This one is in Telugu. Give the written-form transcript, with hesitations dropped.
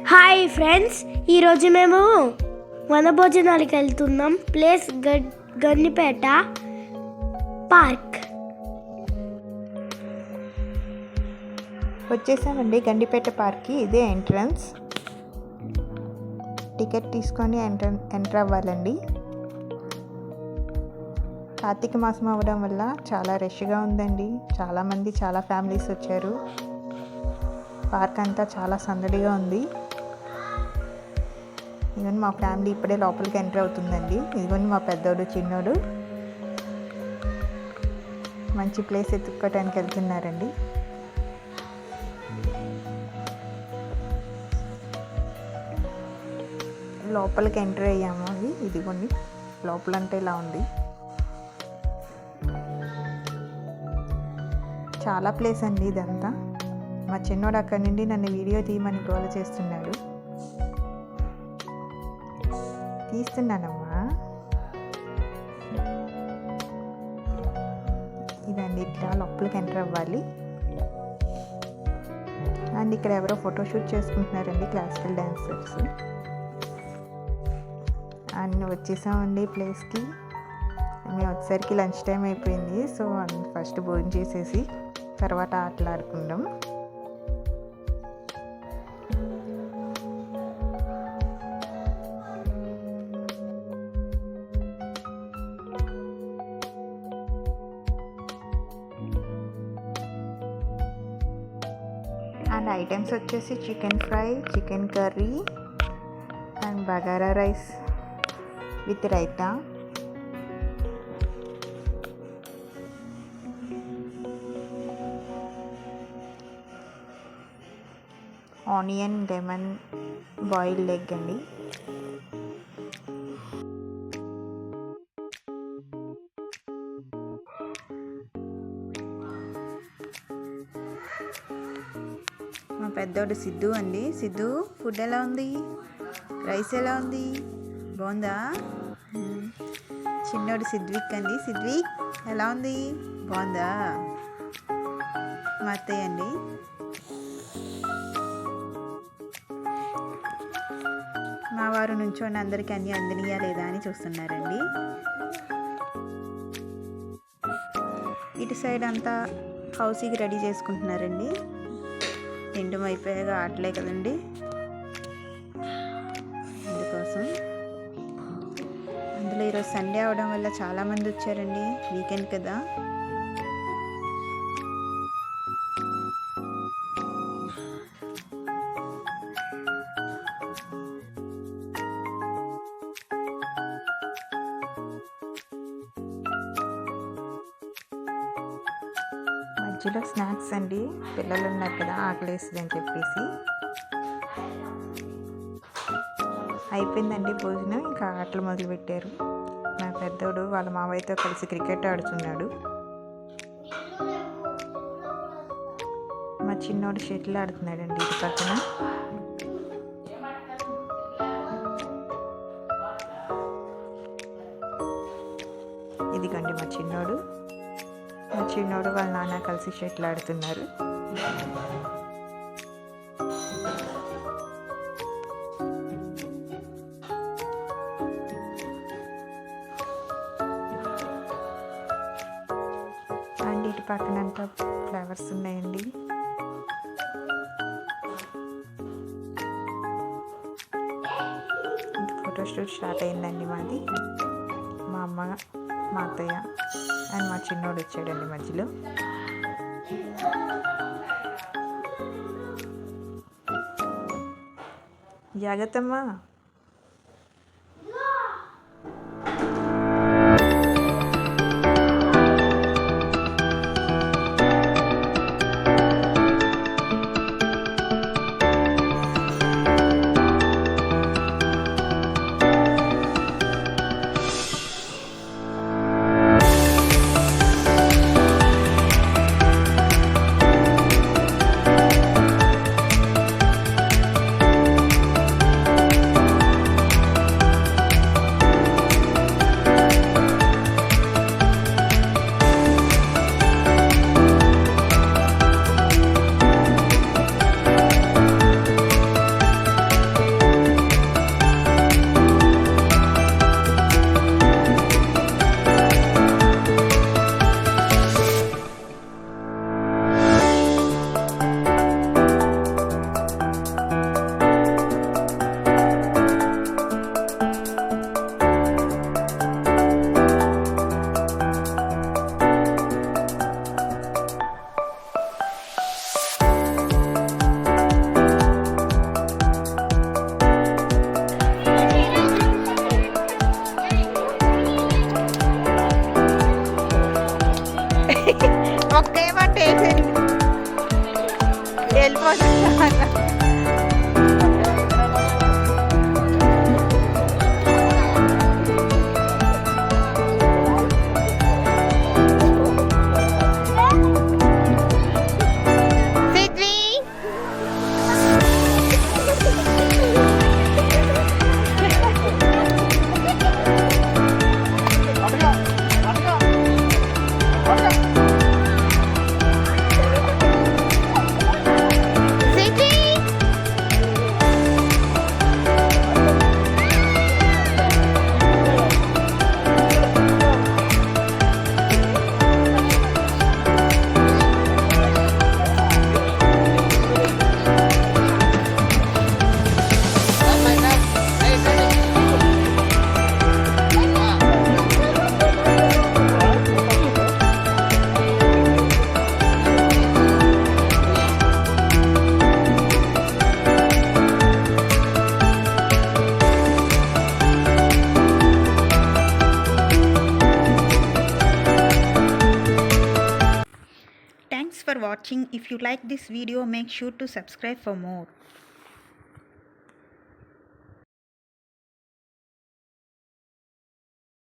హాయ్ ఫ్రెండ్స్, ఈరోజు మేము వనభోజనాలకు వెళ్తున్నాం. Place Gandipet park. వచ్చేసామండి గండిపేట పార్క్కి. ఇదే ఎంట్రన్స్. టికెట్ తీసుకొని ఎంటర్ అవ్వాలండి. కార్తీక మాసం అవ్వడం వల్ల చాలా రష్గా ఉందండి. చాలామంది, చాలా ఫ్యామిలీస్ వచ్చారు. పార్క్ అంతా చాలా సందడిగా ఉంది. ఇవన్నీ మా ఫ్యామిలీ ఇప్పుడే లోపలికి ఎంటర్ అవుతుందండి. ఇదిగోండి మా పెద్దోడు, చిన్నోడు మంచి ప్లేస్ ఎత్తుక్కోవడానికి వెళ్తున్నారండి. లోపలికి ఎంటర్ అయ్యాము. ఇదిగోండి లోపలంటే ఇలా ఉంది. చాలా ప్లేస్ అండి ఇదంతా. మా చిన్నోడు అక్కడి నుండి నన్ను వీడియో తీయమని గోల చేస్తున్నాడు. తీస్తున్నానమ్మా. ఇదండి ఇట్లా లోపలికి ఎంటర్ అవ్వాలి. అండ్ ఇక్కడ ఎవరో ఫోటోషూట్ చేసుకుంటున్నారండి, క్లాసికల్ డాన్సర్స్. అండ్ వచ్చేసామండి ప్లేస్కి. మేము వచ్చేసరికి లంచ్ టైం అయిపోయింది. సో ఫస్ట్ భోజనం చేసేసి తర్వాత ఆటలాడుకుందాం. అండ్ ఐటమ్స్ వచ్చేసి chicken fry, chicken curry and bagara rice with raita, onion lemon boiled egg అండి. మా పెద్దోడు సిద్ధు అండి. సిద్ధు, ఫుడ్ ఎలా ఉంది? రైస్ ఎలా ఉంది? బాగుందా? చిన్నోడు సిద్విక్ అండి. సిద్విక్ ఎలా ఉంది? బాగుందా? మా అత్తయ్య అండి. మా వారు నుంచోండి అందరికీ అన్నీ అందినయా లేదా అని చూస్తున్నారండి. ఇటు సైడ్ అంతా హౌసీకి రెడీ చేసుకుంటున్నారండి. తిండం అయిపోయాక ఆటలే కదండి, అందుకోసం. అందులో ఈరోజు సండే అవడం వల్ల చాలామంది వచ్చారండి, వీకెండ్ కదా. మధ్యలో స్నాక్స్ అండి. పిల్లలు ఉన్నారు కదా, ఆకలేస్తుంది అని చెప్పేసి. అయిపోయిందండి భోజనం. ఇంకా ఆటలు మొదలుపెట్టారు. మా పెద్దోడు వాళ్ళ మావయ్యతో కలిసి క్రికెట్ ఆడుతున్నాడు. మా చిన్నోడు షటిల్ ఆడుతున్నాడండి ఇటు పక్కన. ఇదిగోండి మా చిన్నోడు వాళ్ళ నాన్న కలిసి షటిల్ ఆడుతున్నారు. అండ్ ఇటు పక్కనంతా ఫ్లవర్స్ ఉన్నాయండి. ఫోటోషూట్ స్టార్ట్ అయిందండి మాది. మా అమ్మ, మా అత్తయ్య అండ్ మా చిన్నోడు వచ్చాడండి మధ్యలో. జాగ్రత్తమ్మా. Thanks for watching. If you like this video, make sure to subscribe for more.